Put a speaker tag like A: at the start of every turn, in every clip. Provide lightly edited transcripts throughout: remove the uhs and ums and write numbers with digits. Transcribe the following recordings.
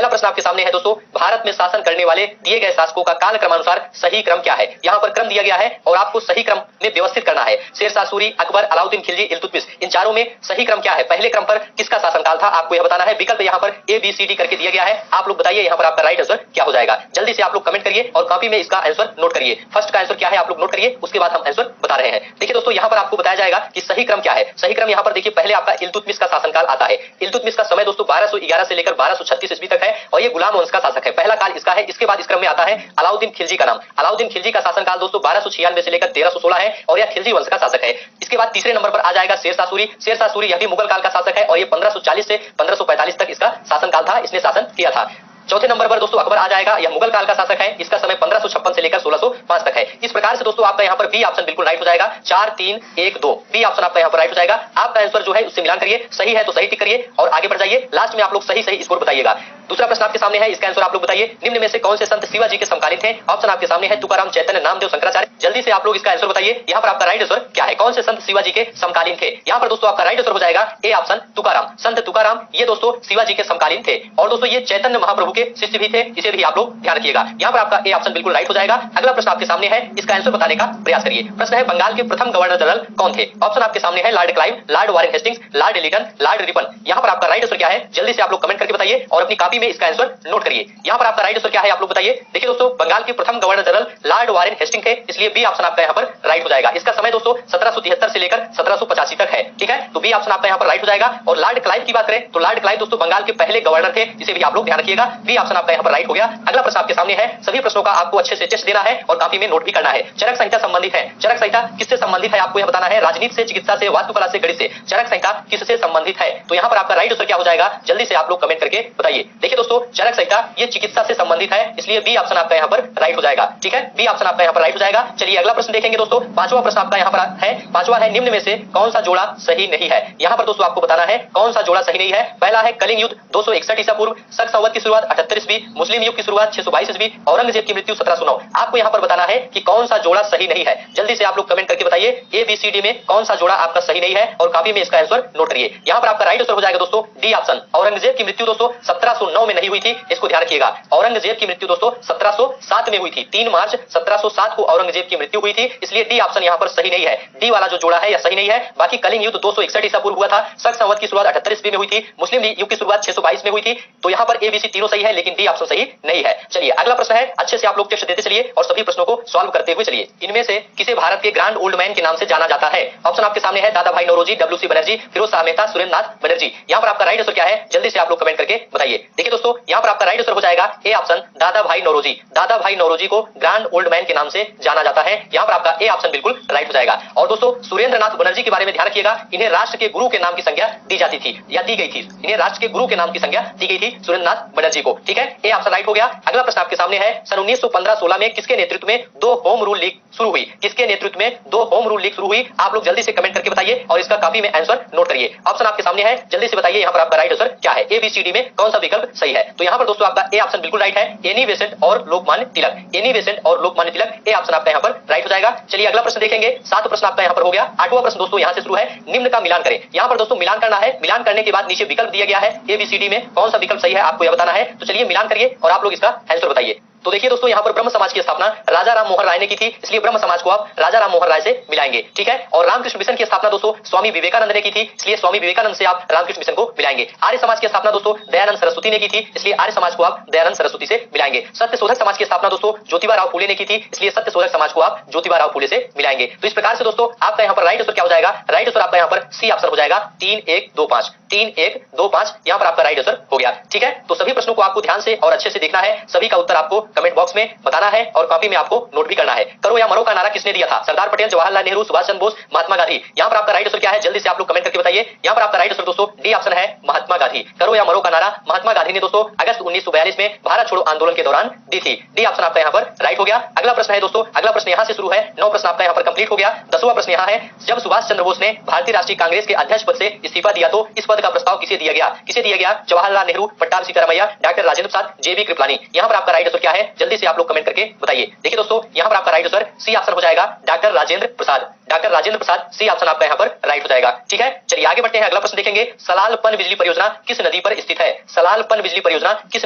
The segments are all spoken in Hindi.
A: अगला प्रश्न आपके सामने है दोस्तों, भारत में शासन करने वाले दिए गए शासकों का काल क्रमानुसार सही क्रम क्या है। यहाँ पर क्रम दिया गया है और आपको सही क्रम में व्यवस्थित करना है। शेरशाह सूरी, अकबर, अलाउद्दीन खिलजी, इल्तुतमिश, इन चारों में सही क्रम क्या है, पहले क्रम पर किसका शासनकाल था, आपको यह बताना है। विकल्प यहाँ पर ABCD करके दिया गया है। आप लोग बताइए यहाँ पर आपका राइट आंसर क्या हो जाएगा। जल्दी से आप लोग कमेंट करिए और कॉपी में इसका आंसर नोट करिए। फर्स्ट का आंसर क्या है आप लोग नोट करिए, उसके बाद हम आंसर बता रहे हैं। देखिए दोस्तों, यहाँ पर आपको बताया जाएगा कि सही क्रम क्या है। सही क्रम यहाँ पर देखिए, पहले आपका इल्तुतमिश का शासनकाल आता है। इल्तुतमिश का समय दोस्तों 1211 से लेकर 1236 ईस्वी तक है और ये गुलाम वंश का शासक है। पहला काल इसका है। इसके बाद इस क्रम में आता है अलाउद्दीन खिलजी का नाम। अलाउद्दीन खिलजी का शासनकाल दोस्तों 1296 से लेकर 1316 है और यह खिलजी वंश का शासक है। इसके बाद तीसरे नंबर पर आ जाएगा शेरशाह सूरी। शेरशाह सूरी यह भी मुगल काल का शासक है और ये 1540 से 1545 तक इसका शासनकाल था, इसने शासन किया था। चौथे नंबर पर दोस्तों अकबर आ जाएगा। यह मुगल काल का शासक है। इसका समय 1556 से लेकर 1605 तक है। इस प्रकार से दोस्तों आपका यहाँ पर बी ऑप्शन बिल्कुल राइट हो जाएगा। 4 3 1 2 बी ऑप्शन आपका यहाँ पर राइट हो जाएगा। आपका आंसर जो है उससे मिलान करिए, सही है तो सही टिक करिए और आगे बढ़ जाइए। लास्ट में आप लोग सही सही स्कोर बताइएगा। दूसरा प्रश्न आपके सामने है, इसका आंसर आप लोग बताइए। निम्न में से कौन से संत शिवाजी के समकालीन थे। ऑप्शन आपके सामने है तुकाराम, चैतन्य, नामदेव, शंकराचार्य। जल्दी से आप लोग इसका आंसर बताइए। यहाँ पर आपका राइट आंसर क्या है, कौन से संत शिवाजी के समकालीन थे। यहाँ पर दोस्तों आपका राइट आंसर हो जाएगा ए ऑप्शन तुकाराम। संत तुकाराम ये दोस्तों शिवाजी के समकालीन थे और दोस्तों ये चैतन्य महाप्रभु के शिष्य भी थे, इसे भी आप लोग ध्यान रखिएगा। यहाँ पर आपका ए ऑप्शन बिल्कुल राइट हो जाएगा। अगला प्रश्न आपके सामने है, इसका आंसर बताने का प्रयास करिए। प्रश्न है, बंगाल के प्रथम गवर्नर जनरल कौन थे। ऑप्शन आपके सामने है Lord Clive, Lord Warren Hastings, Lord Lytton, Lord Ripon. यहाँ पर आपका राइट आंसर क्या है, जल्दी से आप लोग कमेंट करके बताइए और अपनी कॉपी में इसका आंसर नोट करिए। यहाँ पर आपका राइट आंसर क्या है आप लोग बताइए। देखिए दोस्तों, बंगाल के प्रथम governor general Lord Warren Hastings थे, इसलिए बी ऑप्शन आपका यहाँ पर राइट हो जाएगा। इसका समय दोस्तों 1773 से लेकर 1785 तक है, ठीक है। तो बी ऑप्शन आपका यहाँ पर राइट हो जाएगा। और लॉर्ड क्लाइव की बात करें तो लॉर्ड क्लाइव दोस्तों बंगाल के पहले गवर्नर थे, इसे भी आप लोग ध्यान रखिएगा। बी ऑप्शन आपका यहाँ पर राइट हो गया। अगला प्रश्न आपके सामने है, सभी प्रश्नों का आपको अच्छे से टेस्ट देना है और कॉपी में नोट भी करना है। चरक संहिता संबंधित है। चरक संहिता किससे संबंधित है आपको यह बताना है। राजनीति से, चिकित्सा से, वास्तुकला से, गणित से। चरक संहिता किससे संबंधित है, तो यहाँ पर आपका राइट आंसर क्या हो जाएगा, जल्दी से आप लोग कमेंट करके बताइए। देखिए दोस्तों, चरक संहिता ये चिकित्सा से संबंधित है, इसलिए बी ऑप्शन आपका यहाँ पर राइट हो जाएगा, ठीक है। बी ऑप्शन आपका यहाँ पर राइट हो जाएगा। चलिए अगला प्रश्न देखेंगे दोस्तों। पांचवा प्रश्न आपका यहाँ पर है। पांचवा है, निम्न में से कौन सा जोड़ा सही नहीं है। यहाँ पर दोस्तों आपको बताना है कौन सा जोड़ा सही नहीं है। पहला है कलिंग युद्ध 261 ईसा पूर्व, शक संवत की शुरुआत 78 ईस्वी, मुस्लिम युग की शुरुआत 622 ईस्वी, औरंगजेब की मृत्यु 1709। आपको यहाँ पर बताना है कि कौन सा जोड़ा सही नहीं है। जल्दी से आप लोग कमेंट करके बताइए ABCD में कौन सा जोड़ा आपका सही नहीं है और कॉपी में इसका आंसर नोट करिए। यहाँ पर आपका राइट आंसर हो जाएगा दोस्तों डी ऑप्शन। औरंगजेब की मृत्यु दोस्तों 1709 में नहीं हुई थी, इसको ध्यान रखिएगा। औरंगजेब की मृत्यु दोस्तों 1707 में हुई थी। 3 मार्च 1707 को औरंगजेब की मृत्यु हुई थी, इसलिए डी ऑप्शन यहाँ पर सही नहीं है। डी वाला जो जोड़ा है यह सही नहीं है। बाकी कलिंग युद्ध 261 ईसा पूर्व हुआ था, शक संवत की शुरुआत 78 ईस्वी में हुई थी, मुस्लिम युग की शुरुआत 622 में हुई थी। तो यहाँ पर ABC तीनों सही है, लेकिन डी ऑप्शन सही नहीं है। चलिए अगला प्रश्न है, अच्छे से आप लोग टेस्ट देते चलिए और सभी प्रश्नों को सॉल्व करते हुए चलिए। इनमें से किसे भारत के ग्रांड ओल्ड मैन के नाम से जाना जाता है। ऑप्शन आपके सामने है दादा भाई नौरोजी, WC बनर्जी, फिरोज शाह मेहता, सुरेंद्र नाथ बनर्जी। यहाँ पर आपका राइट आंसर क्या है, जल्दी से आप लोग कमेंट करके बताइए। देखिए दोस्तों, यहाँ पर आपका राइट आंसर हो जाएगा ए ऑप्शन दादा भाई नौरोजी। दादा भाई नौरोजी को ग्रांड ओल्ड मैन के नाम से जाना जाता है। यहाँ पर आपका ए ऑप्शन बिल्कुल राइट हो जाएगा। और दोस्तों सुरेंद्र नाथ बनर्जी के बारे में ध्यान रखिएगा, इन्हें राष्ट्र के गुरु के नाम की संज्ञा दी जाती थी या दी गई थी। इन्हें राष्ट्र के गुरु के नाम की संज्ञा दी गई थी सुरेंद्र नाथ बनर्जी को, ठीक है। ए ऑप्शन राइट हो गया। अगला प्रश्न आपके सामने है, सन 1915-16 में किसके नेतृत्व में 2 होम रूल लीग शुरू हुई। किसके नेतृत्व में 2 होम रूल लीग शुरू हुई, आप लोग जल्दी से कमेंट करके बताइए और इसका कॉपी में आंसर नोट करिए। ऑप्शन आपके सामने है, जल्दी से बताइए यहाँ पर आपका राइट आंसर क्या है। ABCD में कौन सा विकल्प सही है। तो यहाँ पर दोस्तों आपका ए ऑप्शन बिल्कुल राइट है, एनी बेसेंट और लोकमान्य तिलक। एनी बेसेंट और लोकमान्य तिलक, ए ऑप्शन आपका यहाँ पर राइट हो जाएगा। चलिए अगला प्रश्न देखेंगे। 7 प्रश्न आपका यहाँ पर हो गया। 8वां प्रश्न दोस्तों यहाँ से शुरू है, निम्न का मिलान करें। यहाँ पर दोस्तों मिलान करना है। मिलान करने के बाद नीचे विकल्प दिया गया है, ABCD में कौन सा विकल्प सही है आपको यह बताना है। तो चलिए मिलान करिए और आप लोग इसका आंसर बताइए। तो देखिए दोस्तों, यहाँ पर ब्रह्म समाज की स्थापना राजा राम मोहन राय ने की थी, इसलिए ब्रह्म समाज को आप राजा राम मोहन राय से मिलाएंगे, ठीक है। और रामकृष्ण मिशन की स्थापना दोस्तों स्वामी विवेकानंद ने की थी, इसलिए स्वामी विवेकानंद से आप रामकृष्ण मिशन को मिलाएंगे। आर्य समाज की स्थापना दोस्तों दयानंद सरस्वती ने की थी, इसलिए आर्य समाज को आप दयानंद सरस्वती से मिलाएंगे। सत्य शोधक समाज की स्थापना दोस्तों ज्योतिबा राव फूले ने की थी, इसलिए सत्य शोधक समाज को आप ज्योतिबा राव फूले से मिलाएंगे। तो इस प्रकार से दोस्तों आपका यहाँ पर राइट आंसर क्या हो जाएगा, राइट आंसर आपका यहाँ पर सी ऑप्शन हो जाएगा 3 1 2 5। 3 1 2 5 यहाँ पर आपका राइट आंसर हो गया, ठीक है। तो सभी प्रश्नों को आपको ध्यान से और अच्छे से देखना है, सभी का उत्तर आपको कमेंट बॉक्स में बताना है और कॉपी में आपको नोट भी करना है। करो या मरो का नारा किसने दिया था। सरदार पटेल, जवाहरलाल नेहरू, सुभाष चंद्र बोस, महात्मा गांधी। यहाँ पर आपका राइट आंसर क्या है, जल्दी से आप लोग कमेंट करके बताइए। यहाँ पर आपका राइट आंसर दोस्तों डी ऑप्शन है महात्मा गांधी। करो या मरो का नारा महात्मा गांधी ने दोस्तों अगस्त 1942 में भारत छोड़ो आंदोलन के दौरान दी थी। डी ऑप्शन आपका यहाँ पर राइट हो गया। अगला प्रश्न है दोस्तों, अगला प्रश्न यहाँ से शुरू है। 9 प्रश्न आपका यहाँ पर कंप्लीट हो गया। 10वां प्रश्न यहाँ है, जब सुभाष चंद्र बोस ने भारतीय राष्ट्रीय कांग्रेस के अध्यक्ष पद से इस्तीफा दिया तो इस पद का प्रस्ताव किसे दिया गया। किसे दिया गया, जवाहरलाल नेहरू, पट्टाभी सीतारामैया, डॉक्टर राजेंद्र प्रसाद, JB कृपलानी। यहाँ पर आपका राइट आंसर क्या है, जल्दी से आप लोग कमेंट करके बताइए। देखिए दोस्तों, यहाँ पर आपका राइट आंसर सी ऑप्शन हो जाएगा डॉक्टर राजेंद्र प्रसाद। डॉक्टर राजेंद्र प्रसाद, सी ऑप्शन आपका यहाँ पर राइट हो जाएगा। ठीक है, चलिए आगे बढ़ते हैं, अगला प्रश्न देखेंगे। सलाल पनबिजली परियोजना किस नदी पर स्थित है? सलाल पनबिजली परियोजना किस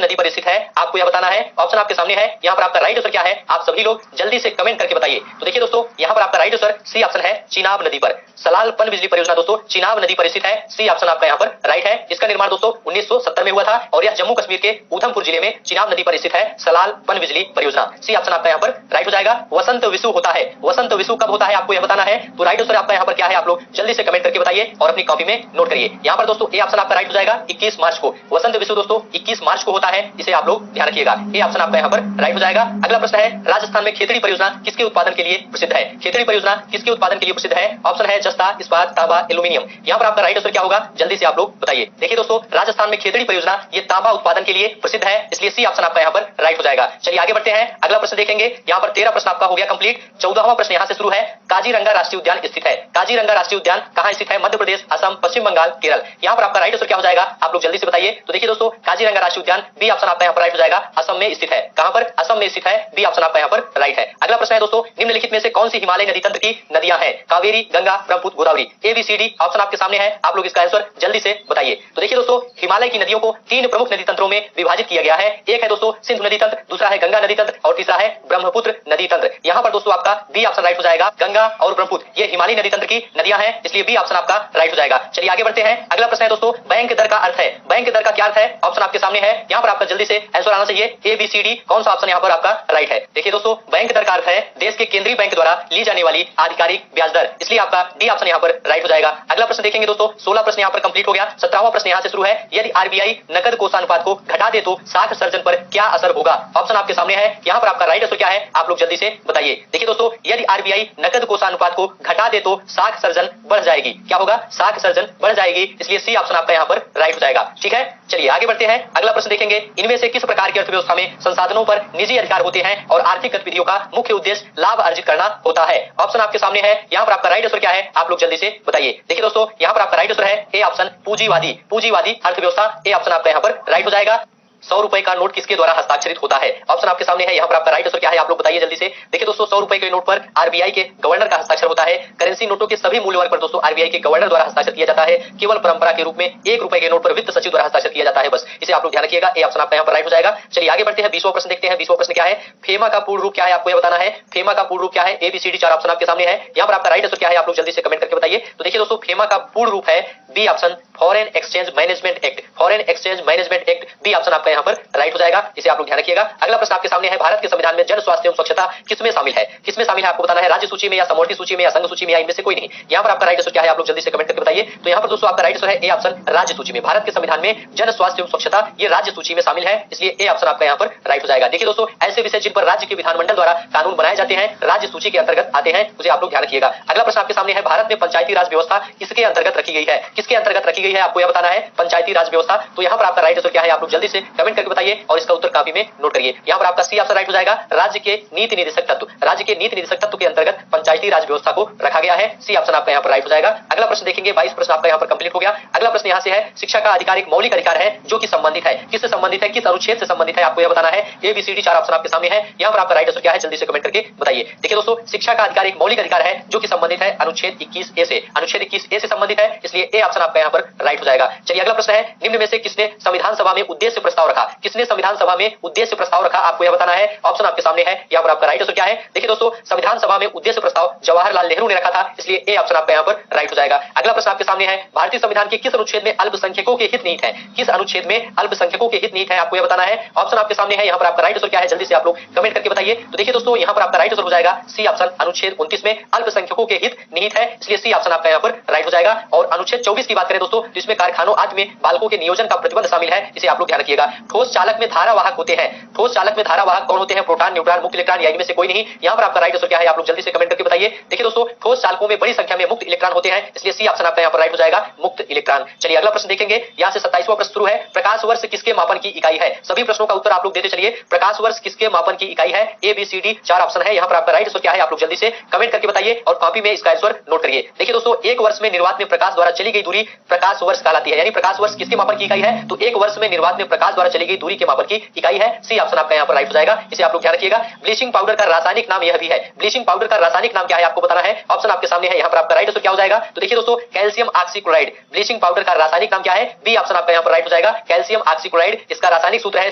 A: नदी पर स्थित है, आपको यह बताना है। ऑप्शन आपके सामने है, यहाँ पर आपका राइट आंसर क्या है, आप सभी लोग जल्दी से कमेंट करके बताइए। तो देखिए दोस्तों, यहाँ पर आपका राइट आंसर सी ऑप्शन है, चिनाब नदी पर। सलाल पनबिजली परियोजना दोस्तों चिनाब नदी पर स्थित है, सी ऑप्शन आपका यहाँ पर राइट है। इसका निर्माण दोस्तों 1970 में हुआ था और यह जम्मू कश्मीर के उधमपुर जिले में चिनाब नदी पर स्थित है, सलाल पनबिजली परियोजना। सी ऑप्शन आपका यहाँ पर राइट हो जाएगा। वसंत विषु होता है, वसंत विषु कब होता है, आपको यह बताना है। तो राइट आंसर आपका यहाँ पर क्या है, आप लोग जल्दी से कमेंट करके बताइए और अपनी कॉपी में नोट करिए। यहाँ पर दोस्तों ए ऑप्शन आपका राइट हो जाएगा, 21 मार्च को। वसंत विषु दोस्तों 21 मार्च को होता है, इसे आप लोग ध्यान रखिएगा। ए ऑप्शन आपका यहाँ पर राइट हो जाएगा। अगला प्रश्न है, राजस्थान में खेतड़ी परियोजना किसके उत्पादन के लिए प्रसिद्ध है? खेतड़ी परियोजना किसके उत्पादन के लिए प्रसिद्ध है? ऑप्शन है जस्ता, इस्पात, तांबा, एल्यूमिनियम। यहाँ पर आपका राइट आंसर क्या होगा, जल्दी से आप लोग बताइए। देखिए दोस्तों, राजस्थान में खेतड़ी परियोजना ये तांबा उत्पादन के लिए प्रसिद्ध है, इसलिए सी ऑप्शन आपका यहाँ पर राइट हो जाएगा। चलिए आगे बढ़ते हैं, अगला प्रश्न देखेंगे। यहाँ पर 13 प्रश्न आपका हो गया कंप्लीट। 14वां प्रश्न यहाँ से शुरू है। काजीरंगा राष्ट्रीय उद्यान स्थित है, काजीरंगा राष्ट्रीय उद्यान कहाँ स्थित है? मध्य प्रदेश, असम, पश्चिम बंगाल, केरल। यहाँ पर आपका राइट आंसर क्या हो जाएगा, आप लोग जल्दी से बताइए। तो देखिए दोस्तों, काजीरंगा राष्ट्रीय उद्यान बी ऑप्शन आपका यहाँ पर राइट हो जाएगा, असम में स्थित है। कहां पर? असम में स्थित है, बी ऑप्शन आपका यहाँ पर राइट है। अगला प्रश्न है दोस्तों, निम्नलिखित में से कौन सी हिमालय नदी तंत्र की नदियां हैं? कावेरी, गंगा, ब्रह्मपुत्र, गोदावरी। ABCD ऑप्शन आपके सामने है, आप लोग इसका आंसर जल्दी से बताइए। तो देखिए दोस्तों, हिमालय की नदियों को 3 प्रमुख नदी तंत्रों में विभाजित किया गया है। एक है दोस्तों सिंधु नदी तंत्र, दूसरा है गंगा नदी तंत्र और तीसरा है ब्रह्मपुत्र नदी तंत्र। यहाँ पर दोस्तों आपका बी ऑप्शन राइट हो जाएगा, गंगा और ब्रह्मपुत्र ये हिमालय नदी तंत्र की नदियां हैं, इसलिए बी ऑप्शन आपका राइट हो जाएगा। चलिए आगे बढ़ते हैं, अगला प्रश्न है दोस्तों, बैंक दर का अर्थ है। बैंक दर का क्या अर्थ है? ऑप्शन आपके सामने है, यहाँ पर आपका जल्दी से आंसर आना चाहिए। ABCD कौन सा ऑप्शन यहाँ पर आपका राइट है? देखिए दोस्तों, बैंक दर का अर्थ है देश के केंद्रीय बैंक द्वारा ली जाने वाली आधिकारिक ब्याज दर, इसलिए आपका डी ऑप्शन यहाँ पर राइट हो जाएगा। अगला प्रश्न देखेंगे दोस्तों, 16 प्रश्न यहाँ पर कंप्लीट हो गया। 17वां प्रश्न यहाँ से शुरू है। यदि RBI नकद कोषानुपात को घटा दे तो साख सर्जन पर क्या असर होगा? ऑप्शन आपके सामने है, यहाँ पर आपका राइट आंसर क्या है, आप लोग जल्दी से बताइए। देखिए दोस्तों, यदि RBI नकद कोषानुपात को घटा दे तो साख सर्जन बढ़ जाएगी। क्या होगा? साख सर्जन बढ़ जाएगी, इसलिए सी ऑप्शन आपका यहाँ पर राइट हो जाएगा। ठीक है, चलिए आगे बढ़ते हैं, अगला प्रश्न देखेंगे। इनमें से किस प्रकार की अर्थव्यवस्था में संसाधनों पर निजी अधिकार होते हैं और आर्थिक गतिविधियों का मुख्य उद्देश्य लाभ अर्जित करना होता है? ऑप्शन आपके सामने है, यहाँ पर आपका राइट आंसर क्या है, आप लोग जल्दी से बताइए। देखिए दोस्तों, यहाँ पर आपका राइट आंसर है ए ऑप्शन, पूंजीवादी, पूंजीवादी अर्थव्यवस्था। ए ऑप्शन आपका यहाँ पर राइट हो जाएगा। 100 रुपए का नोट किसके द्वारा हस्ताक्षरित होता है? ऑप्शन आपके सामने है, यहाँ पर आपका राइट आंसर क्या है, आप लोग बताइए जल्दी से। देखिए दोस्तों, 100 रुपए के नोट पर RBI के गवर्नर का हस्ताक्षर होता है। करेंसी नोटों के सभी मूल्य वर्ग पर दोस्तों RBI के गवर्नर द्वारा हस्ताक्षर किया जाता है। केवल परंपरा के रूप में 1 रुपए के नोट पर वित्त सचिव द्वारा हस्ताक्षर किया जाता है, बस इसे आप लोग ध्यान रखिएगा। ए ऑप्शन आपका यहाँ पर राइट हो जाएगा। चलिए आगे बढ़ते हैं, 20वां प्रश्न देखते हैं। 20वां प्रश्न क्या है? फेमा का पूर्ण रूप क्या है, आपको यह बताना है। फेमा का पूर्ण रूप क्या है? ABCD 4 ऑप्शन आपके सामने है, यहाँ पर आपका राइट आंसर क्या है, आप लोग जल्दी से कमेंट करके बताइए। तो देखिए दोस्तों, फेमा का पूर्ण रूप है B option, foreign exchange management act. Foreign exchange management act, B option आपका यहाँ पर राइट हो जाएगा, इसे आप लोग ध्यान रखिएगा। अगला प्रश्न आपके सामने है, भारत के संविधान में जन स्वास्थ्य एवं स्वच्छता किसमें शामिल है? किसमें शामिल है आपको बताना है, राज्य सूची में या समवर्ती सूची में या संघ सूची में या इनमें से कोई नहीं। यहाँ पर आपका राइट आंसर क्या है, आप लोग जल्दी से कमेंट करके बताइए। तो यहाँ पर दोस्तों आपका राइट आंसर है ए ऑप्शन, राज्य सूची में। भारत के संविधान में जन स्वास्थ्य एवं स्वच्छता ये राज्य सूची में शामिल है, इसलिए ए ऑप्शन आपका यहाँ पर राइट हो जाएगा। देखिए दोस्तों, ऐसे विषय जिन पर राज्य के विधानमंडल द्वारा कानून बनाए जाते हैं राज्य सूची के अंतर्गत आते हैं, उसे आप लोग ध्यान रखिएगा। अगला प्रश्न आपके सामने है, भारत में पंचायती राज व्यवस्था किसके अंतर्गत रखी गई है? किसके अंतर्गत रखी गई है, आपको यह बताना है, पंचायती राज व्यवस्था। तो यहाँ पर आपका राइट आंसर क्या है, आप लोग जल्दी से कमेंट करके बताइए और इसका उत्तर कॉपी में नोट करिए। यहाँ पर आपका सी ऑप्शन राइट हो जाएगा, राज्य के नीति निर्देशक तत्व। राज्य के नीति निर्देशक तत्व के अंतर्गत पंचायती राज व्यवस्था को रखा गया है, सी ऑप्शन आपका यहाँ पर राइट हो जाएगा। अगला प्रश्न देखेंगे, 22 प्रश्न आपका यहाँ पर कंप्लीट हो गया। अगला प्रश्न यहाँ से है, शिक्षा का अधिकार एक मौलिक अधिकार है जो कि संबंधित है, किससे संबंधित है, किस अनुच्छेद से संबंधित है, आपको यह बताना है। ABCD 4 ऑप्शन आपके सामने है, यहाँ पर आपका राइट आंसर क्या है, जल्दी से कमेंट करके बताइए। देखिए दोस्तों, शिक्षा का अधिकार एक मौलिक अधिकार है जो कि संबंधित है अनुच्छेद 21A से, अनुच्छेद 21A से संबंधित है, इसलिए ए ऑप्शन आपका यहाँ पर राइट हो जाएगा। चलिए अगला प्रश्न है, निम्न में से किसने संविधान सभा में उद्देश्य प्रस्ताव रखा? किसने संविधान सभा में उद्देश्य प्रस्ताव रखा, आपको यह बताना है। ऑप्शन आपके सामने है, यहाँ पर आपका राइट आंसर क्या है। देखिए दोस्तों, संविधान सभा में उद्देश्य प्रस्ताव जवाहरलाल नेहरू ने रखा था, इसलिए ए ऑप्शन आपका यहाँ पर राइट हो जाएगा। अगला प्रश्न आपके सामने है, भारतीय संविधान के किस अनुच्छेद में अल्पसंख्यकों के हित निहित है? किस अनुच्छेद में अल्पसंख्यकों के हित निहित है, आपको यह बताना है। ऑप्शन आपके सामने है, यहाँ पर आपका राइट आंसर क्या है, जल्दी से आप लोग कमेंट करके बताइए। तो देखिए दोस्तों, यहाँ पर आपका राइट आंसर हो जाएगा सी ऑप्शन, अनुच्छेद 29 में अल्पसंख्यकों के हित निहित है, इसलिए सी ऑप्शन आपका यहाँ पर राइट हो जाएगा। और अनुच्छेद 24 की बात करें दोस्तों, तो इसमें कारखानों आदि में बालकों के नियोजन का प्रतिबंध शामिल है, इसे आप लोग ध्यान रखिएगा। ठोस चालक में धारावाहक होते हैं, ठोस चालक में धारावाहक कौन होते हैं? प्रोटॉन, न्यूट्रॉन, मुक्त इलेक्ट्रॉन या इनमें से कोई नहीं। यहाँ पर आपका राइट आंसर क्या है, आप लोग जल्दी से कमेंट करके बताइए। देखिए दोस्तों, ठोस चालकों में बड़ी संख्या में मुक्त इलेक्ट्रॉन होते हैं, इसलिए सी ऑप्शन आपका यहाँ पर राइट हो जाएगा, मुक्त इलेक्ट्रॉन। चलिए अगला प्रश्न देखेंगे, यहाँ से 27वां प्रश्न शुरू है, प्रकाश वर्ष किसके मापन की इकाई है? सभी प्रश्नों का उत्तर आप लोग देते चलिए। प्रकाश वर्ष किसके मापन की इकाई है? ABCD 4 ऑप्शन है, यहाँ पर आपका राइट आंसर क्या है, आप लोग जल्दी से कमेंट करके बताइए और कॉपी में इसका आंसर नोट करिए। देखिए दोस्तों, एक वर्ष में निर्वात में प्रकाश द्वारा चली गई दूरी दूरी प्रकाश वर्ष कहलाती है। यानी प्रकाश वर्ष किसके मापन की इकाई है? तो एक वर्ष में निर्वात में प्रकाश द्वारा चली गई दूरी के मापन की इकाई है। सी ऑप्शन आपका यहाँ पर राइट हो जाएगा, इसे आप लोग ध्यान रखिएगा। ब्लीचिंग पाउडर का रासायनिक नाम यह भी है। ब्लीचिंग पाउडर का रासायनिक नाम क्या है आपको बताना है। ऑप्शन आपके सामने है, यहाँ पर आपका राइट आंसर क्या हो जाएगा? तो देखिए दोस्तों, कैल्शियम ऑक्सीक्लोराइड। ब्लीचिंग पाउडर का रासायनिक नाम क्या है? बी ऑप्शन आपका यहाँ पर राइट हो जाएगा, कैल्शियम ऑक्सीक्लोराइड। इसका रासायनिक सूत्र है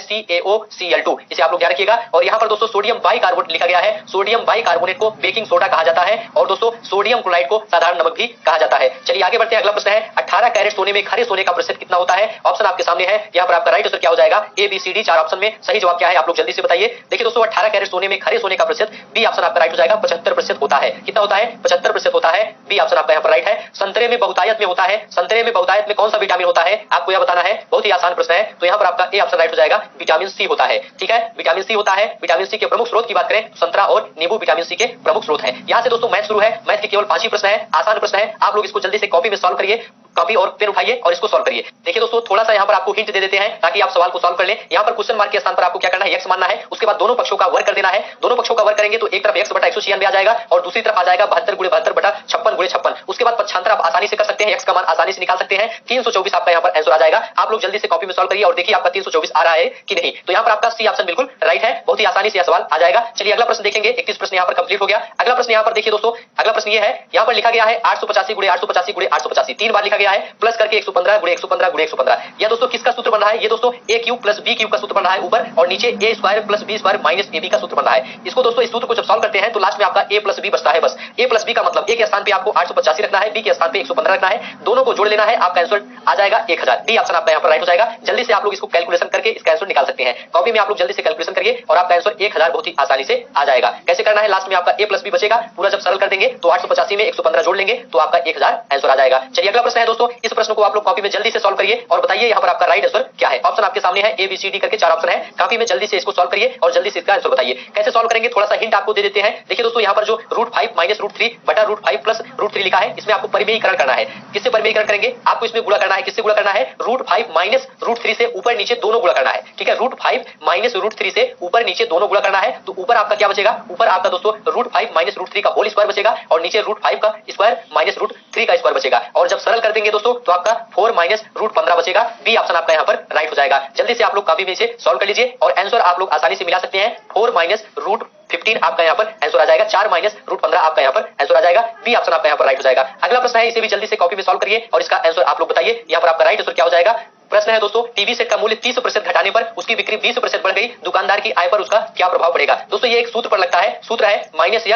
A: CaOCl2, इसे आप लोग ध्यान रखिएगा। और यहाँ पर दोस्तों सोडियम बाइकार्बोनेट लिखा गया है। सोडियम बाइकार्बोनेट को बेकिंग सोडा कहा जाता है और दोस्तों सोडियम क्लोराइड को साधारण नमक भी कहा जाता है। चलिए आगे बढ़ते हैं। अगला प्रश्न है, 18 कैरेट सोने में खरे सोने का प्रतिशत कितना होता है? ऑप्शन आपके सामने है, यहाँ पर आपका राइट आंसर क्या हो जाएगा? ABCD 4 ऑप्शन में सही जवाब क्या है आप लोग जल्दी से बताइए। देखिए दोस्तों, 18 कैरेट सोने में खरे सोने का प्रतिशत बी ऑप्शन आपका राइट हो जाएगा, 75% होता है। कितना होता है? 75% होता है। बी ऑप्शन आपका यहाँ पर राइट है। संतरे में बहुतायत में होता है। संतरे में बहुतायत में कौन सा विटामिन होता है आपको यह बताना है। बहुत ही आसान प्रश्न है, तो यहाँ पर आपका ए ऑप्शन राइट हो जाएगा, विटामिन सी होता है। ठीक है, विटामिन सी होता है। विटामिन सी के प्रमुख स्रोत की बात करें, संतरा और नींबू विटामिन सी के प्रमुख स्रोत है। यहाँ से दोस्तों मैथ शुरू है। मैथ के केवल 5 ही प्रश्न है, आसान प्रश्न है। आप लोग इसको जल्दी से कॉपी में सॉल्व करिए, कॉपी और पेन उठाइए और इसको सॉल्व करिए। देखिए दोस्तों, थोड़ा सा यहाँ पर आपको हिंट दे देते हैं ताकि आप सवाल को सॉल्व कर लें। यहाँ पर क्वेश्चन मार्क के स्थान पर आपको क्या करना है, एक्स मानना है। उसके बाद दोनों पक्षों का वर्ग कर देना है। दोनों पक्षों का वर्ग करेंगे तो एक तरफ एक्स बटा 196 आ जाएगा और दूसरी तरफ आ जाएगा 72 गुणे 72 बटा 56 गुणे 56। उसके बाद पक्षांतर आप आसानी से कर सकते हैं, एक्स का मान आसानी से निकाल सकते हैं। 324 आपका यहाँ पर आंसर आ जाएगा। आप लोग जल्दी से कॉपी में सॉल्व करिए और देखिए आपका 324 आ रहा है कि नहीं। तो यहाँ पर आपका सी ऑप्शन बिल्कुल राइट है। बहुत ही आसानी से यह सवाल आ जाएगा। चलिए अगला प्रश्न देखेंगे। 31 प्रश्न यहाँ पर कंप्लीट हो गया। अगला प्रश्न यहाँ पर देखिए दोस्तों, अगला प्रश्न ये है, यहाँ पर लिखा गया है 885 गुणे 885 गुणे 885, 3 बार लिखा गया है, प्लस करके 115 गुणे 115 गुणे 115। यह दोस्तों किसका सूत्र बन रहा है? ये दोस्तों a cube plus b cube का सूत्र बन रहा है ऊपर, और नीचे a square plus b square minus a b का सूत्र बन रहा है। इसको दोस्तों इस सूत्र को जब सॉल्व करते हैं तो लास्ट में आपका ए प्लस बी बचता है। बस ए प्लस बी का मतलब ए के स्थान पे आपको 885 रखना है, बी के स्थान पे 115 रखना है, दोनों को जोड़ लेना है, आपका आंसर आ जाएगा 1000। डी ऑप्शन आपका यहाँ पर राइट हो जाएगा। जल्दी से आप लोग इसको कैलकुलेशन करके इसका आंसर निकाल सकते हैं। कॉपी में आप लोग जल्दी से कैलकुलेशन करिए और आपका आंसर 1000 बहुत ही आसानी से आ जाएगा। कैसे करना है, लास्ट में आपका ए प्लस बी बचेगा, पूरा जब सरल कर देंगे तो 885 में 115 जोड़ लेंगे तो आपका 1000 आंसर आ जाएगा। चलिए अगला प्रश्न है दोस्तों, इस प्रश्न को आप लोग कॉपी में जल्दी से सॉल्व करिए और बताइए यहाँ पर आपका राइट आंसर क्या है। ऑप्शन आपके सामने है, ABCD करके 4 ऑप्शन है। कॉपी में जल्दी से इसको सॉल्व करिए और जल्दी से इसका आंसर बताइए। कैसे सॉल्व करेंगे थोड़ा सा हिंट आपको दे देते हैं। देखिए दोस्तों, यहाँ पर जो √5 माइनस √3 बटा √5 प्लस √3 लिखा है, इसमें आपको परिमेयीकरण करना है। किससे परिमेयीकरण करेंगे? आपको इसमें गुणा करना है। किससे गुणा करना है? √5 माइनस √3 से ऊपर नीचे दोनों गुणा करना है। ठीक है, √5 माइनस √3 से ऊपर नीचे दोनों गुणा करना है। तो ऊपर आपका क्या बचेगा? ऊपर आपका दोस्तों √5 माइनस √3 का होल स्क्वायर बचेगा और नीचे √5 का स्क्वायर माइनस √3 का स्क्वायर बचेगा। और जब सरल कर देंगे दोस्तों तो आपका 4 माइनस √15 बचेगा। बी ऑप्शन आपका यहाँ पर राइट हो जाएगा। जल्दी से आप लोग कॉपी में इसे सॉल्व कर लीजिए और आंसर आप लोग आसानी से मिला सकते हैं। 4 माइनस √15 आपका यहाँ पर आंसर आ जाएगा, 4 माइनस √15 आपका यहाँ पर आंसर आ जाएगा। बी ऑप्शन आपका यहाँ पर राइट हो जाएगा। अगला प्रश्न है, इसे भी जल्दी से कॉपी में सॉल्व करिए और इसका आंसर आप लोग बताइए। यहाँ पर आपका राइट आंसर क्या हो जाएगा। प्रश्न है दोस्तों, टीवी सेट का मूल्य 30% घटाने पर उसकी बिक्री 20% बढ़ गई, दुकानदार की आय पर उसका क्या प्रभाव पड़ेगा? दोस्तों ये एक सूत्र पर लगता है। सूत्र है -x +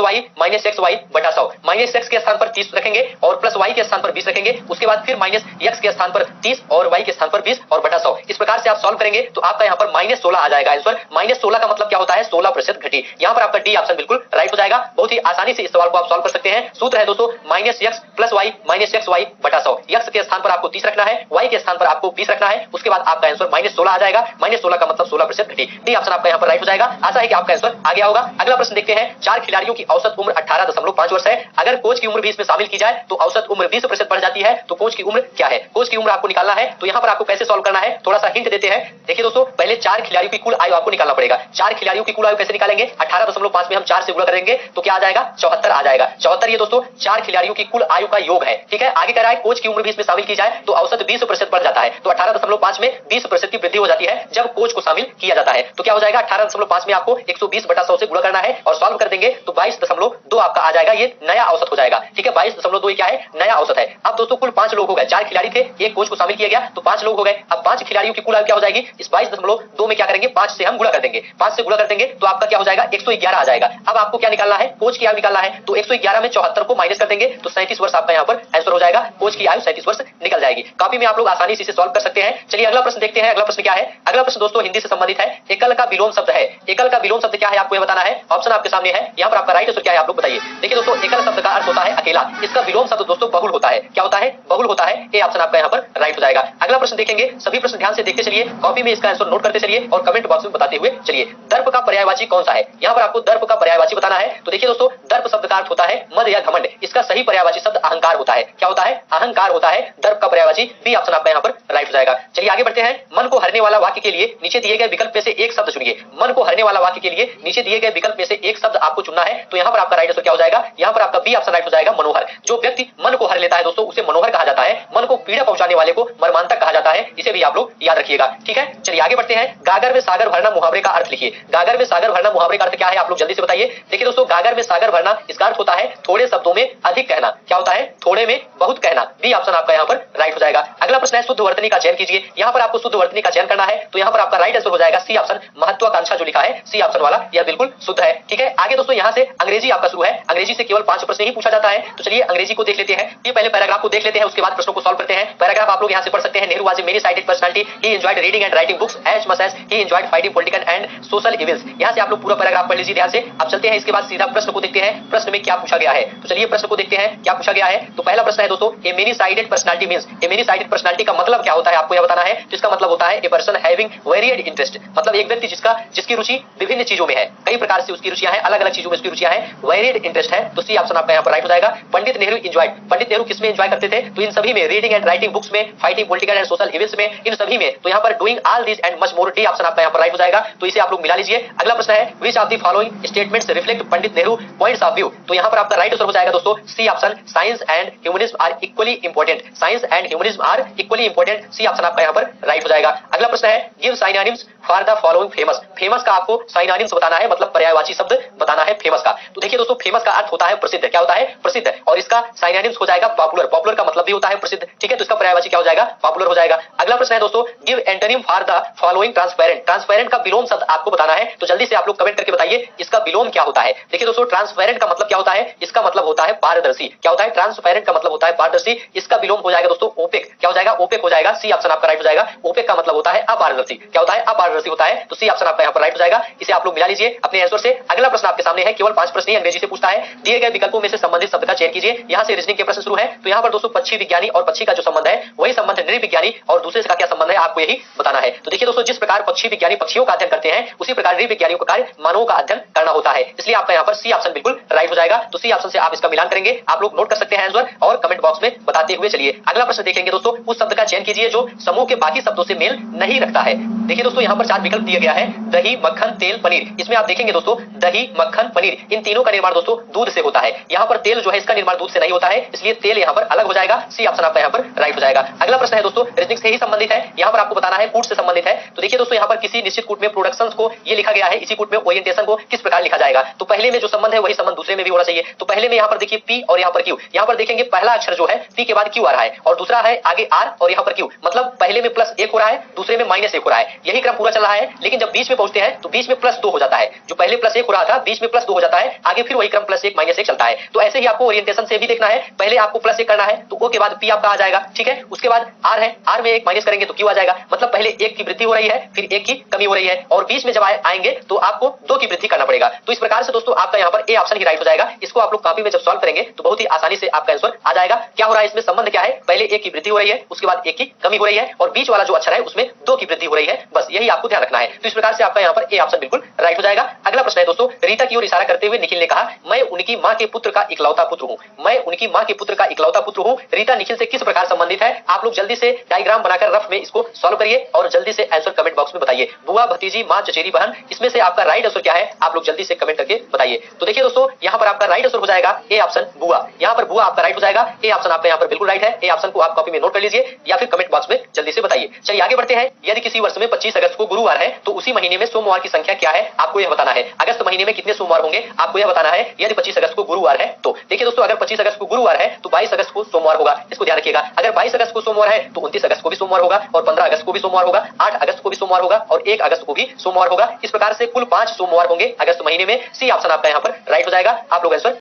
A: y - xy बटा 100। -x के स्थान पर 30 रखेंगे और +y के स्थान पर 20 रखेंगे। उसके बाद फिर -x के स्थान पर 30 और y के स्थान पर 20 और बटा 100। इस प्रकार से आप सॉल्व करेंगे तो आपका यहाँ पर -16 आ जाएगा आंसर। -16 का मतलब क्या होता है? 16% घटी। यहाँ पर आपका डी ऑप्शन बिल्कुल राइट हो जाएगा। बहुत ही आसानी से इस सवाल को आप सॉल्व कर सकते हैं। सूत्र है दोस्तों -x + y - xy बटा 100। x के स्थान पर आपको 30 रखना है, y के स्थान पर आपको 20 रखना है। उसके बाद आपका आंसर -16 आ जाएगा। -16 का मतलब 16% घटी। डी ऑप्शन आपका यहाँ पर राइट हो जाएगा। आशा है कि आपका आंसर आ गया होगा। अगला प्रश्न देखते हैं। 4 खिलाड़ियों की औसत उम्र 18.5 वर्ष है। अगर कोच की उम्र भी इसमें शामिल की जाए तो औसत उम्र 20% बढ़ जाती है। तो कोच की उम्र क्या है? कोच की उम्र आपको निकालना है। तो यहाँ पर आपको कैसे सॉल्व करना है, थोड़ा सा हिंट देते हैं। देखिए दोस्तों, पहले 4 खिलाड़ियों की कुल आयु आपको निकालना पड़ेगा। 4 खिलाड़ियों की कुल आयु कैसे निकालेंगे? 18.5 में हम 4 से गुणा करेंगे तो क्या आ जाएगा? 74 आ जाएगा। 74 ये दोस्तों 4 खिलाड़ियों की कुल आयु का योग है। ठीक है, आगे कह रहा है कोच की उम्र भी इसमें शामिल की जाए तो औसत 20% बढ़ जाता है। तो 18.5 में 20% की वृद्धि हो जाती है जब कोच को शामिल किया जाता है। तो क्या हो जाएगा? 18.5 में आपको 120 बटा 100 से गुणा करना है और सॉल्व कर देंगे तो 22.2 आपका आ जाएगा। ये नया औसत हो जाएगा। ठीक है, 22.2 क्या है? नया औसत है। अब दोस्तों कुल 5 लोग हो गए। 4 खिलाड़ी थे, एक कोच को शामिल किया गया तो 5 लोग हो गए। अब 5 खिलाड़ियों की कुल आयु क्या हो जाएगी? इस 22.2 में क्या करेंगे? 5 से हम गुणा कर देंगे। 5 से गुणा कर देंगे तो आपका क्या हो जाएगा? 111 आ जाएगा। अब आपको क्या निकालना है? कोच की आयु निकालना है। तो 111 में 74 को माइनस कर देंगे तो 37 वर्ष आपका यहाँ पर आंसर हो जाएगा। कोच की आयु 37 वर्ष निकल जाएगी। कॉपी में आप लोग आसानी से इसे सॉल्व कर सकते हैं। चलिए अगला प्रश्न देखते हैं। अगला प्रश्न क्या है? अगला प्रश्न दोस्तों हिंदी से संबंधित है। एकल का विलोम शब्द है। एकल का विलोम शब्द क्या है आपको ये बताना है। ऑप्शन आपके सामने है। यहाँ पर आपका राइट आंसर क्या है आप लोग बताइए। देखिए दोस्तों, एकल शब्द का अर्थ होता है अकेला। इसका विलोम शब्द दोस्तों बहुल होता है। क्या होता है? बहुल होता है। ए ऑप्शन आपका यहाँ पर राइट हो जाएगा। अगला प्रश्न देखेंगे। सभी प्रश्न ध्यान से देखते चलिए, कॉपी में इसका आंसर नोट करते चलिए और कमेंट बॉक्स में बताते हुए चलिए। दर्प का पर्यायवाची कौन सा है? यहाँ पर आपको दर्प का पर्यायवाची बताना है। तो देखिए दोस्तों, दर्प शब्द का अर्थ होता है मद या घमंड। इसका सही पर्यायवाची शब्द अहंकार होता है। क्या होता है? अहंकार होता है दर्प का पर्यायवाची। बी ऑप्शन आपका यहाँ पर राइट हो जाएगा। चलिए आगे बढ़ते हैं। मन को हरने वाला वाक्य के लिए नीचे दिए गए विकल्प में से एक शब्द चुनिए। मन को हरने वाला वाक्य के लिए नीचे दिए गए विकल्प में से एक शब्द आपको चुनना है। तो यहाँ पर आपका राइट आंसर क्या हो जाएगा? यहाँ पर आपका बी ऑप्शन राइट हो जाएगा, मनोहर। जो व्यक्ति मन को हर लेता है दोस्तों उसे मनोहर कहा जाता है। मन को पीड़ा पहुंचाने वाले को मर्मांतक कहा जाता है। इसे भी आप लोग याद रखिएगा, ठीक है। चलिए आगे बढ़ते हैं। गागर में सागर भरना मुहावरे का अर्थ लिखिए। गागर में सागर भरना मुहावरे का अर्थ क्या है आप लोग जल्दी से बताइए। देखिए दोस्तों, गागर में सागर भरना इसका अर्थ होता है थोड़े शब्दों में अधिक कहना। क्या होता है? थोड़े में बहुत कहना। बी ऑप्शन आपका यहाँ पर राइट हो जाएगा। अगला प्रश्न है शुद्ध वर्तनी का चयन कीजिए। यहाँ पर आपको शुद्ध वर्तनी का चयन करना है। तो यहाँ पर आपका राइट आंसर हो जाएगा सी ऑप्शन, महत्वाकांक्षा जो लिखा है सी ऑप्शन वाला, यह बिल्कुल शुद्ध है, ठीक है। आगे दोस्तों यहाँ से अंग्रेजी आपका शुरू है। अंग्रेजी से केवल 5 प्रश्न ही पूछा जाता है। तो चलिए अंग्रेजी को देख लेते हैं। ये पहले पैराग्राफ को देख लेते हैं, उसके बाद प्रश्नों को सॉल्व करते हैं। पैराग्राफ आप लोग यहाँ से पढ़ सकते हैं। Nehru was a many sided personality, he enjoyed reading and writing books as much as he enjoyed fighting political and social evils. यहाँ से आप लोग पूरा पैराग्राफ पढ़ लीजिए ध्यान से। अब चलते हैं इसके बाद सीधा प्रश्न को देखते हैं, प्रश्न में क्या पूछा गया है। तो चलिए प्रश्न को देखते हैं क्या पूछा गया है। तो पहला प्रश्न है दोस्तों, ए मेनी साइडेड पर्सनालिटी मींस, ए मेनी साइडेड पर्सनालिटी का मतलब क्या होता है आपको यह बताना है। तो इसका मतलब होता है a person having varied interest, मतलब एक व्यक्ति जिसकी रुचि विभिन्न चीजों में है, कई प्रकार से उसकी रुचियां हैं, अलग अलग चीजों में उसकी रुचियां हैं, वेरिएड इंटरेस्ट है। तो सी ऑप्शन आपका यहाँ पर राइट हो जाएगा। पंडित नेहरू एंजॉयड, पंडित नेहरू किसमें एंजॉय करते थे? तो इन सभी में, रीडिंग एंड राइटिंग बुक्स में, fighting political and social events में, इन सभी में। तो यहाँ पर doing all this and much more, D option आपका यहाँ पर राइट हो जाएगा। तो इसे आप लोग मिला लीजिए। अगला प्रश्न है which of the following statements reflect Pandit Nehru points of view. तो यहाँ पर आपका राइट आंसर हो जाएगा दोस्तों C option, science and humanism are equally important, science and humanism are equally important. C option आपका यहाँ पर राइट हो जाएगा। अगला प्रश्न है give synonyms for the following famous. Famous का आपको साइनोनिम्स बताना है, मतलब पर्यायवाची शब्द बताना है फेमस का। तो देखिए दोस्तों, फेमस का अर्थ होता है प्रसिद्ध। क्या होता है? प्रसिद्ध। और इसका साइनोनिम्स हो जाएगा पॉपुलर। पॉपुलर का मतलब भी होता है प्रसिद्ध, ठीक है। तो इसका पर्यायवाची क्या हो जाएगा? पॉपुलर हो जाएगा। अगला प्रश्न है दोस्तों give antonym for the following transparent. Transparent का विलोम शब्द आपको बताना है। तो जल्दी से आप लोग कमेंट करके बताइए इसका विलोम क्या होता है। देखिए दोस्तों, ट्रांसपेरेंट का मतलब क्या होता है? इसका मतलब होता है पारदर्शी। क्या होता है? ट्रांसपेरेंट का मतलब होता है पारदर्शी। इसका विलोम हो जाएगा दोस्तों ओपेक। क्या हो जाएगा? ओपेक हो जाएगा। सी ऑप्शन आपका राइट हो जाएगा। ओपेक का मतलब होता है अपारदर्शी। क्या होता है? अपारदर्शी होता है। तो सी ऑप्शन आपका यहाँ पर राइट हो जाएगा। इसे आप लोग मिला लीजिए अपने आंसर से। अगला प्रश्न आपके सामने है, केवल 5 प्रश्न ही अंग्रेजी से पूछता है। दिए गए विकल्पों में से संबंधित शब्द का चयन कीजिए। यहाँ से रीजनिंग के प्रश्न शुरू है। तो यहाँ पर दोस्तों पक्षी विज्ञानी और पक्षी का जो संबंध है वही संबंध नृविज्ञानी और दूसरे का क्या संबंध है आपको यही बताना है। तो देखिए दोस्तों, जिस प्रकार पक्षी विज्ञानी पक्षियों का अध्ययन करते हैं उसी प्रकार नृविज्ञानियों का कार्य मानवों का अध्ययन करना होता है। इसलिए आपका यहाँ पर सी ऑप्शन बिल्कुल राइट हो जाएगा। तो सी ऑप्शन से आप इसका मिलान करेंगे। आप लोग नोट कर सकते हैं आंसर और कमेंट बॉक्स में बताते हुए चलिए अगला प्रश्न देखेंगे। दोस्तों उस शब्द का चयन कीजिए जो समूह के बाकी शब्दों से मेल नहीं रखता है। देखिए दोस्तों, यहाँ पर 4 विकल्प दिया गया है, दही, मक्खन, तेल, पनीर। इसमें आप देखेंगे दोस्तों दही, मक्खन, पनीर, इन तीनों का निर्माण दोस्तों दूध से होता है। यहाँ पर तेल जो है इसका निर्माण दूध से नहीं होता है, इसलिए तेल यहाँ पर अलग हो जाएगा। सी ऑप्शन आपका यहाँ पर राइट हो जाएगा। अगला प्रश्न है दोस्तों रीजनिंग से ही संबंधित है। यहाँ पर आपको बताना है कूट से संबंधित है। तो देखिए दोस्तों, यहाँ पर किसी निश्चित कूट में प्रोडक्शंस को ये लिखा गया है, इसी कूट में ओरिएंटेशन को किस प्रकार लिखा जाएगा। तो पहले में जो संबंध है वही संबंध दूसरे में भी होना चाहिए। तो पहले में यहाँ पर देखिए पी और यहाँ पर क्यू। यहाँ पर देखेंगे पहला अक्षर जो है पी के बाद क्यू आ रहा है और दूसरा है आगे आर और यहाँ पर क्यू, मतलब पहले में +1 हो रहा है, दूसरे में -1 हो रहा है। यही क्रम पूरा चल रहा है। लेकिन जब बीच में पहुंचते हैं तो बीच में +2 हो जाता है। जो पहले +1 हो रहा था बीच में +2 हो जाता है, आगे फिर वही क्रम +1 -1 चलता है। तो ऐसे ही आपको ओरिएंटेशन से भी देखना है। पहले आपको +1 करना है तो ओ के बाद पी आपका आ जाएगा, ठीक है। उसके बाद आर है, आर में 1 माइनस करेंगे तो क्यू आ जाएगा, मतलब पहले 1 की वृद्धि हो रही है फिर 1 की कमी हो रही है और बीच में जब आएंगे तो आपको 2 की वृद्धि करना पड़ेगा। तो इस प्रकार से दोस्तों आपका यहाँ पर ए ऑप्शन ही राइट हो जाएगा। इसको आप लोग कॉपी में जब सॉल्व करेंगे तो बहुत ही आसानी से आपका आंसर आ जाएगा। क्या हो रहा है इसमें संबंध क्या है? पहले 1 की वृद्धि हो रही है, उसके बाद 1 की कमी हो रही है और बीच वाला जो अक्षर है उसमें 2 की वृद्धि हो रही है। बस यही आपको ध्यान रखना है। तो इस प्रकार से आपका यहाँ पर ए ऑप्शन बिल्कुल राइट हो जाएगा। अगला प्रश्न है दोस्तों, रीता की ओर इशारा करते हुए निखिल ने कहा मैं उनकी माँ के पुत्र का इकलौता पुत्र हूँ। मैं उनकी माँ के पुत्र का इकलौता पुत्र हूँ। रीता निखिल से किस प्रकार संबंधित है? आप लोग जल्दी से डायग्राम बनाकर रफ में इसको सॉल्व करिए और जल्दी से आंसर कमेंट बॉक्स में बताइए। बुआ, भतीजी, माँ, चचेरी बहन, इसमें से आपका राइट आंसर क्या है आप लोग जल्दी से कमेंट करके बताइए। तो देखिए दोस्तों, यहाँ पर आपका राइट आंसर हो जाएगा ए ऑप्शन बुआ। यहाँ पर बुआ आपका राइट हो जाएगा। ए ऑप्शन आपका यहाँ पर बिल्कुल राइट है। ए ऑप्शन को आप कॉपी में नोट कर लीजिए या फिर कमेंट बॉक्स में जल्दी से बताइए। चलिए आगे बढ़ते हैं। यदि किसी वर्ष में 25 अगस्त को गुरुवार है तो उसी महीने में सोमवार की संख्या क्या है आपको यह बताना है। अगस्त महीने में कितने सोमवार होंगे आपको यह बताना है। यदि 25 अगस्त को गुरुवार है तो देखिए दोस्तों, अगर 25 अगस्त को गुरुवार है तो 22 अगस्त को सोमवार होगा। इसको ध्यान रखिएगा। अगर 22 अगस्त को सोमवार है तो 29 अगस्त को भी सोमवार होगा और 15 अगस्त को भी सोमवार होगा, 8 अगस्त को भी सोमवार होगा और 1 अगस्त को भी सोमवार होगा। इस प्रकार से कुल 5 सोमवार होंगे अगस्त महीने में। सी ऑप्शन आपका यहाँ पर राइट हो जाएगा। आप लोग आंसर